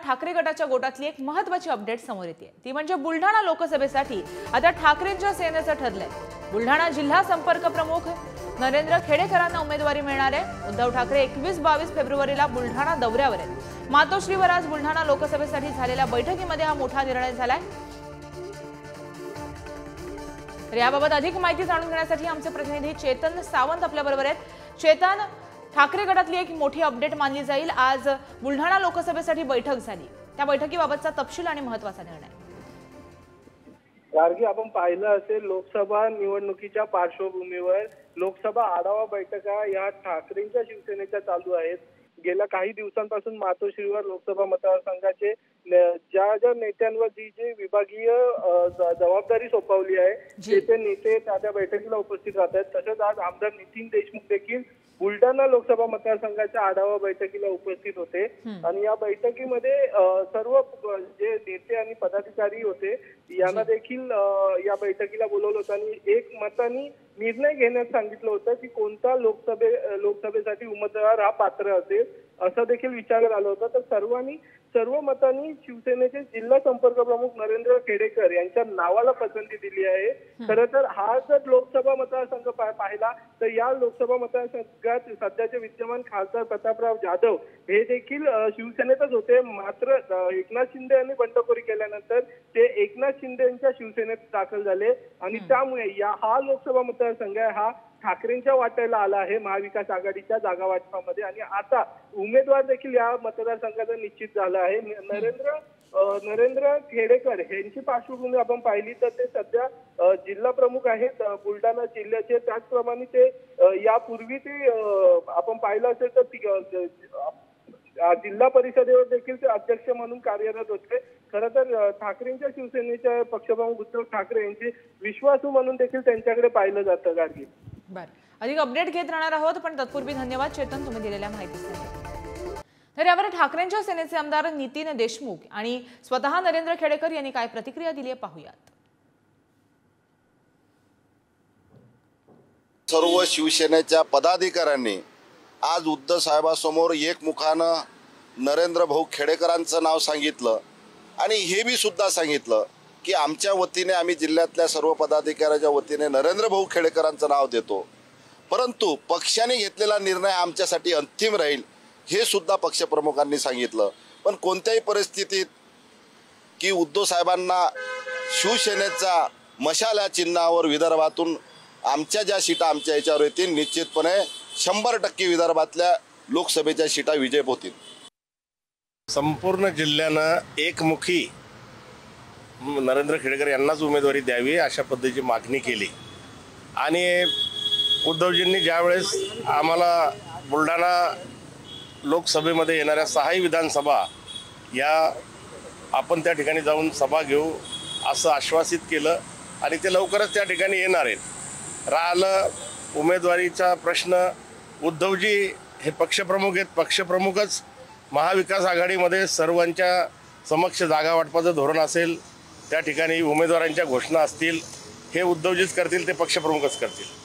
ठाकरे गटाच्या गोटातली एक महत्त्वाची अपडेट समोर येते। ती म्हणजे बुलढाणा लोकसभेसाठी आता ठाकरेंच्या सेनेचं ठरलंय। बुलढाणा जिल्हा संपर्क प्रमुख नरेंद्र खेडेकरांना उमेदवारी मिळणार आहे। उद्धव ठाकरे 21-22 फेब्रुवारीला बुलढाणा दौऱ्यावर आहेत। मातोश्रीवर आज बुलढाणा लोकसभेसाठी झालेल्या बैठकीमध्ये हा मोठा निर्णय झालाय। तर याबाबत अधिक माहिती जाणून घेण्यासाठी आमचे प्रतिनिधी चेतन सावंत आपल्याबरोबर आहेत। चेतन, ठाकरे गटातली एक मोठी अपडेट मानली जाईल। आज बुलढाणा लोकसभेसाठी बैठक झाली, त्या बैठकीबाबतचा तपशील आणि महत्त्वाचा निर्णय। गार्गी, आपण पाहिलं असेल लोकसभा निवडणुकीच्या पार्श्वभूमीवर लोकसभा आढावा बैठका या ठाकरेंच्या शिवसेनेच्या चालू आहेत। गेल्या काही दिवसांपासून मातोश्रीवर लोकसभा मतदारसंघाचे ज्या नेत्यांवर जी विभागीय जबाबदारी सोपवली आहे ते नेते त्या बैठकीला उपस्थित राहतात। तसेच आज आमदार नितीन देशमुख देखील बुलढाणा लोकसभा मतदारसंघाच्या आढावा बैठकीला उपस्थित होते आणि या बैठकीमध्ये सर्व जे नेते आणि पदाधिकारी होते यांना देखील या बैठकीला बोलवलं होतं आणि एक मताने निर्णय घेण्यास सांगितलं होतं की कोणता लोकसभेसाठी उमेदवार हा पात्र असेल असं देखील विचारण्यात आलं होतं। तर सर्व मतांनी शिवसेनेचे जिल्हा संपर्क प्रमुख नरेंद्र खेडेकर यांच्या नावाला पसंती दिली आहे। खरं तर हा जर लोकसभा मतदारसंघ पाहिला तर या लोकसभा मतदारसंघात सध्याचे विद्यमान खासदार प्रतापराव जाधव हे देखील शिवसेनेतच होते, मात्र एकनाथ शिंदे यांनी बंडखोरी केल्यानंतर ते एकनाथ शिंदे यांच्या शिवसेनेत दाखल झाले आणि त्यामुळे हा लोकसभा मतदारसंघ हा ठाकरेंच्या वाट्याला आला आहे महाविकास आघाडीच्या जागा वाटपामध्ये आणि आता उमेदवार देखील या मतदारसंघाचा निश्चित झाला आहे। नरेंद्र खेडेकर यांची पार्श्वभूमी आपण पाहिली तर ते सध्या जिल्हा प्रमुख आहेत बुलढाणा जिल्ह्याचे। त्याचप्रमाणे ते यापूर्वी ते आपण पाहिलं असेल तर जिल्हा परिषदेवर देखील ते अध्यक्ष म्हणून कार्यरत होते। खरं तर ठाकरेंच्या शिवसेनेच्या पक्षप्रमुख उद्धव ठाकरे यांचे विश्वासू म्हणून देखील त्यांच्याकडे पाहिलं जातं। गार्गी, अधिक अपडेट घेत राहणार आहोत, पण तत्पूर्वी धन्यवाद चेतन तुम्ही दिलेल्या माहितीसाठी। तर यावर ठाकरेंच्या सेनेचे आमदार नितीन देशमुख आणि स्वतः नरेंद्र खेडेकर यांनी काय प्रतिक्रिया दिली आहे पाहूयात। सर्व शिवसेनेच्या पदाधिकाऱ्यांनी आज उद्धव साहेबांसमोर एकमुखानं नरेंद्र भाऊ खेडेकरांचं नाव सांगितलं आणि हे बी सुद्धा सांगितलं की आमच्या वतीने आम्ही जिल्ह्यातल्या सर्व पदाधिकाऱ्याच्या वतीने नरेंद्र भाऊ खेडेकरांचं नाव देतो, परंतु पक्षाने घेतलेला निर्णय आमच्यासाठी अंतिम राहील हे सुद्धा पक्षप्रमुखांनी सांगितलं। पण कोणत्याही परिस्थितीत की उद्धव साहेबांना शिवसेनेचा मशाल या चिन्हावर विदर्भातून आमच्या ज्या सीटा आमच्या याच्यावर येतील निश्चितपणे 100% विदर्भातल्या लोकसभेच्या सीटा विजय होतील। संपूर्ण जिल्ह्यानं एकमुखी नरेंद्र खेडेकर यांनाच उमेदवारी द्यावी अशा पद्धतीची मागणी केली आणि उद्धवजींनी ज्यावेळेस आम्हाला बुलढाणा लोकसभेमध्ये येणाऱ्या 6 विधानसभा या आपण त्या ठिकाणी जाऊन सभा घेऊ असं आश्वासित केलं आणि ते लवकरच त्या ठिकाणी येणार आहेत। राहिलं उमेदवारीचा प्रश्न, उद्धवजी हे पक्षप्रमुख आहेत, पक्षप्रमुखच महाविकास आघाडीमध्ये सर्वांच्या समक्ष जागा वाटपाचं धोरण असेल, त्या ठिकाणी उमेदवारांच्या घोषणा असतील, हे उद्धवजीच करतील, ते पक्षप्रमुखच करतील।